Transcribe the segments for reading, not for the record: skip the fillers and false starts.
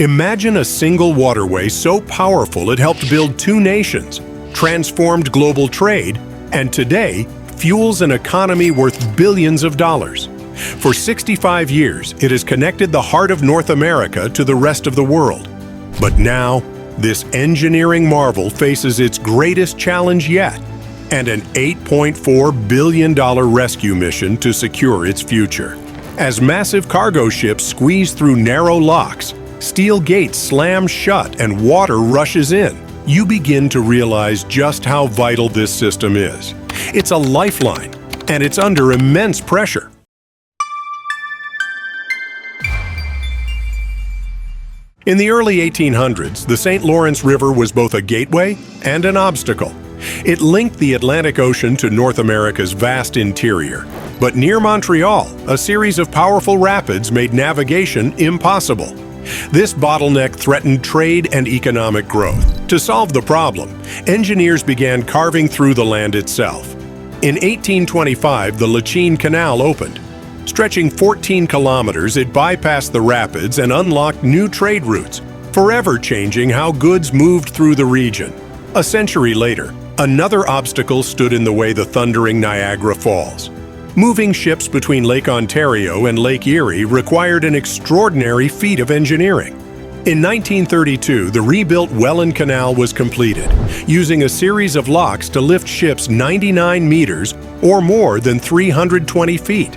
Imagine a single waterway so powerful it helped build two nations, transformed global trade, and today fuels an economy worth billions of dollars. For 65 years, it has connected the heart of North America to the rest of the world. But now, this engineering marvel faces its greatest challenge yet, and an $8.4 billion rescue mission to secure its future. As massive cargo ships squeeze through narrow locks, steel gates slam shut and water rushes in, you begin to realize just how vital this system is. It's a lifeline, and it's under immense pressure. In the early 1800s, the St. Lawrence River was both a gateway and an obstacle. It linked the Atlantic Ocean to North America's vast interior. But near Montreal, a series of powerful rapids made navigation impossible. This bottleneck threatened trade and economic growth. To solve the problem, engineers began carving through the land itself. In 1825, the Lachine Canal opened. Stretching 14 kilometers, it bypassed the rapids and unlocked new trade routes, forever changing how goods moved through the region. A century later, another obstacle stood in the way: the thundering Niagara Falls. Moving ships between Lake Ontario and Lake Erie required an extraordinary feat of engineering. In 1932, the rebuilt Welland Canal was completed, using a series of locks to lift ships 99 meters or more than 320 feet.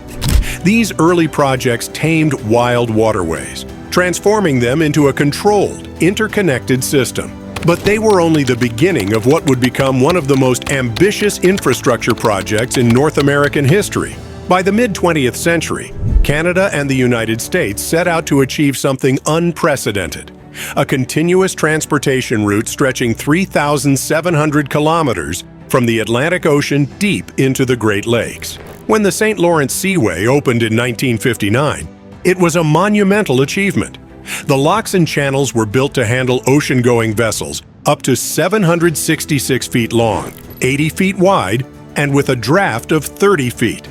These early projects tamed wild waterways, transforming them into a controlled, interconnected system. But they were only the beginning of what would become one of the most ambitious infrastructure projects in North American history. By the mid-20th century, Canada and the United States set out to achieve something unprecedented: a continuous transportation route stretching 3,700 kilometers from the Atlantic Ocean deep into the Great Lakes. When the St. Lawrence Seaway opened in 1959, it was a monumental achievement. The locks and channels were built to handle ocean-going vessels up to 766 feet long, 80 feet wide, and with a draft of 30 feet.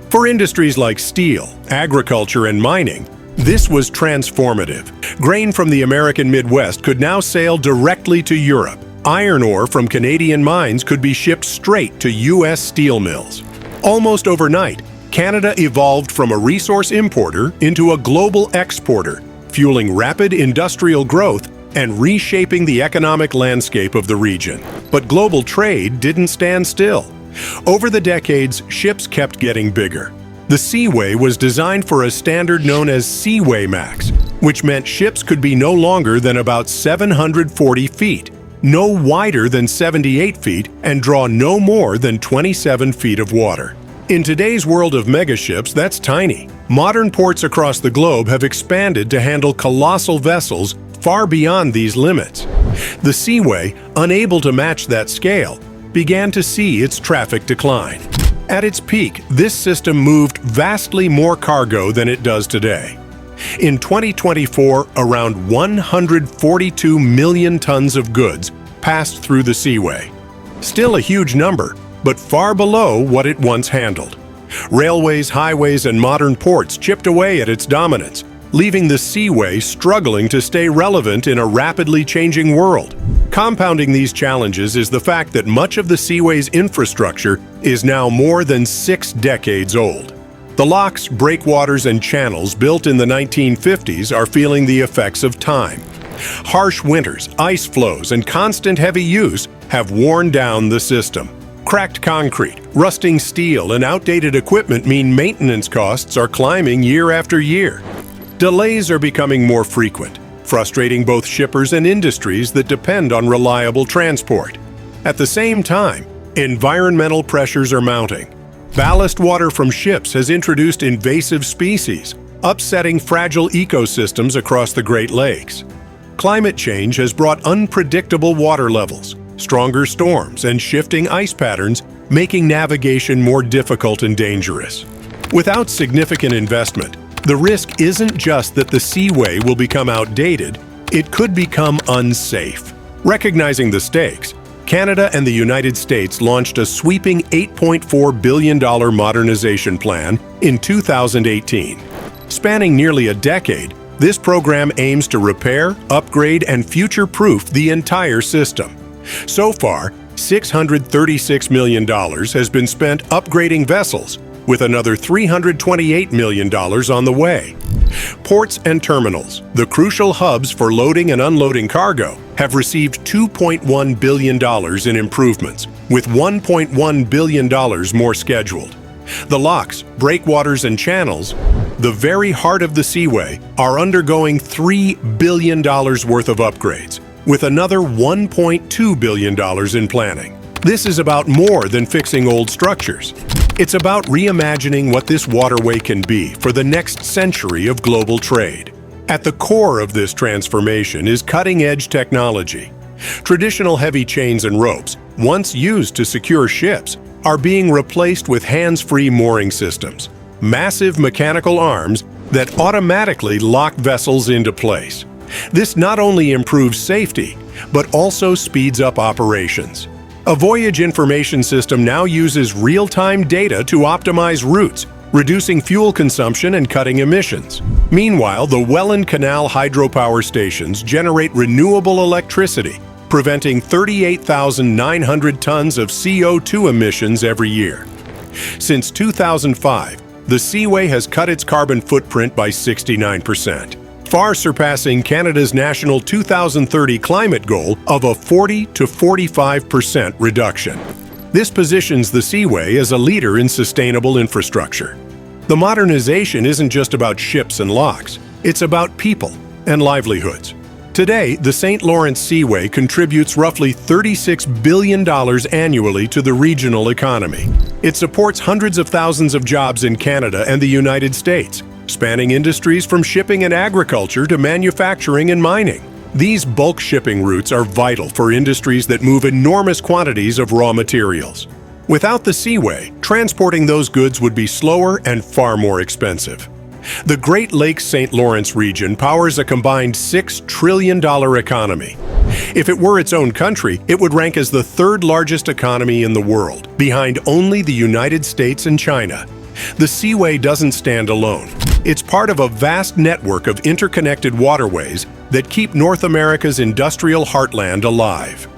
For industries like steel, agriculture, and mining, this was transformative. Grain from the American Midwest could now sail directly to Europe. Iron ore from Canadian mines could be shipped straight to U.S. steel mills. Almost overnight, Canada evolved from a resource importer into a global exporter, fueling rapid industrial growth and reshaping the economic landscape of the region. But global trade didn't stand still. Over the decades, ships kept getting bigger. The Seaway was designed for a standard known as Seawaymax, which meant ships could be no longer than about 740 feet, no wider than 78 feet, and draw no more than 27 feet of water. In today's world of megaships, that's tiny. Modern ports across the globe have expanded to handle colossal vessels far beyond these limits. The Seaway, unable to match that scale, began to see its traffic decline. At its peak, this system moved vastly more cargo than it does today. In 2024, around 142 million tons of goods passed through the Seaway. Still a huge number, but far below what it once handled. Railways, highways, and modern ports chipped away at its dominance, leaving the Seaway struggling to stay relevant in a rapidly changing world. Compounding these challenges is the fact that much of the Seaway's infrastructure is now more than 6 decades old. The locks, breakwaters, and channels built in the 1950s are feeling the effects of time. Harsh winters, ice flows, and constant heavy use have worn down the system. Cracked concrete, rusting steel, and outdated equipment mean maintenance costs are climbing year after year. Delays are becoming more frequent, frustrating both shippers and industries that depend on reliable transport. At the same time, environmental pressures are mounting. Ballast water from ships has introduced invasive species, upsetting fragile ecosystems across the Great Lakes. Climate change has brought unpredictable water levels, stronger storms, and shifting ice patterns, making navigation more difficult and dangerous. Without significant investment, the risk isn't just that the Seaway will become outdated, it could become unsafe. Recognizing the stakes, Canada and the United States launched a sweeping $8.4 billion modernization plan in 2018. Spanning nearly a decade, This program aims to repair, upgrade, and future-proof the entire system. So far, $636 million has been spent upgrading vessels, with another $328 million on the way. Ports and terminals, the crucial hubs for loading and unloading cargo, have received $2.1 billion in improvements, with $1.1 billion more scheduled. The locks, breakwaters, and channels, the very heart of the Seaway, are undergoing $3 billion worth of upgrades, with another $1.2 billion in planning. This is about more than fixing old structures. It's about reimagining what this waterway can be for the next century of global trade. At the core of this transformation is cutting-edge technology. Traditional heavy chains and ropes, once used to secure ships, are being replaced with hands-free mooring systems, massive mechanical arms that automatically lock vessels into place. This not only improves safety, but also speeds up operations. A voyage information system now uses real-time data to optimize routes, reducing fuel consumption and cutting emissions. Meanwhile, the Welland Canal hydropower stations generate renewable electricity, preventing 38,900 tons of CO2 emissions every year. Since 2005, the Seaway has cut its carbon footprint by 69%. Far surpassing Canada's national 2030 climate goal of a 40 to 45% reduction. This positions the Seaway as a leader in sustainable infrastructure. The modernization isn't just about ships and locks, it's about people and livelihoods. Today, the St. Lawrence Seaway contributes roughly $36 billion annually to the regional economy. It supports hundreds of thousands of jobs in Canada and the United States, spanning industries from shipping and agriculture to manufacturing and mining. These bulk shipping routes are vital for industries that move enormous quantities of raw materials. Without the Seaway, transporting those goods would be slower and far more expensive. The Great Lakes St. Lawrence region powers a combined $6 trillion economy. If it were its own country, it would rank as the third largest economy in the world, behind only the United States and China. The Seaway doesn't stand alone. It's part of a vast network of interconnected waterways that keep North America's industrial heartland alive.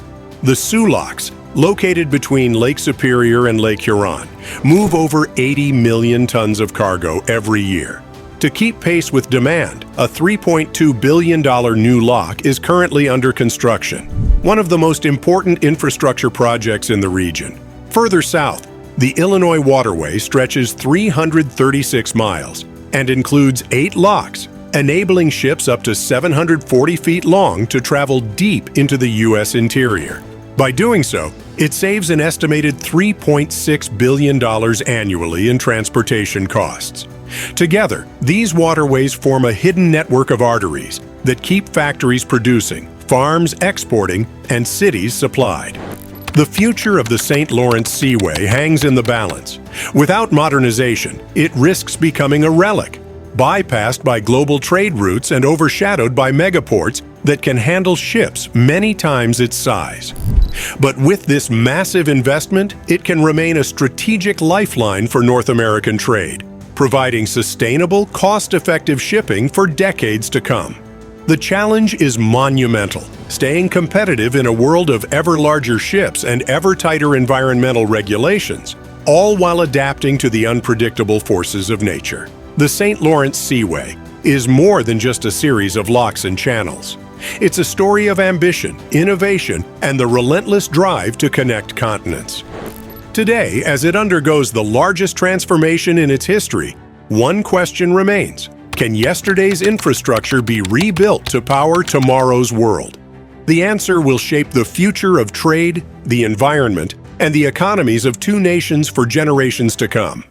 The Soo Locks, located between Lake Superior and Lake Huron, move over 80 million tons of cargo every year. To keep pace with demand, a $3.2 billion new lock is currently under construction, one of the most important infrastructure projects in the region. Further south, the Illinois Waterway stretches 336 miles and includes 8 locks, enabling ships up to 740 feet long to travel deep into the U.S. interior. By doing so, it saves an estimated $3.6 billion annually in transportation costs. Together, these waterways form a hidden network of arteries that keep factories producing, farms exporting, and cities supplied. The future of the St. Lawrence Seaway hangs in the balance. Without modernization, it risks becoming a relic, bypassed by global trade routes and overshadowed by megaports that can handle ships many times its size. But with this massive investment, it can remain a strategic lifeline for North American trade, providing sustainable, cost-effective shipping for decades to come. The challenge is monumental, staying competitive in a world of ever larger ships and ever tighter environmental regulations, all while adapting to the unpredictable forces of nature. The St. Lawrence Seaway is more than just a series of locks and channels. It's a story of ambition, innovation, and the relentless drive to connect continents. Today, as it undergoes the largest transformation in its history, one question remains: can yesterday's infrastructure be rebuilt to power tomorrow's world? The answer will shape the future of trade, the environment, and the economies of two nations for generations to come.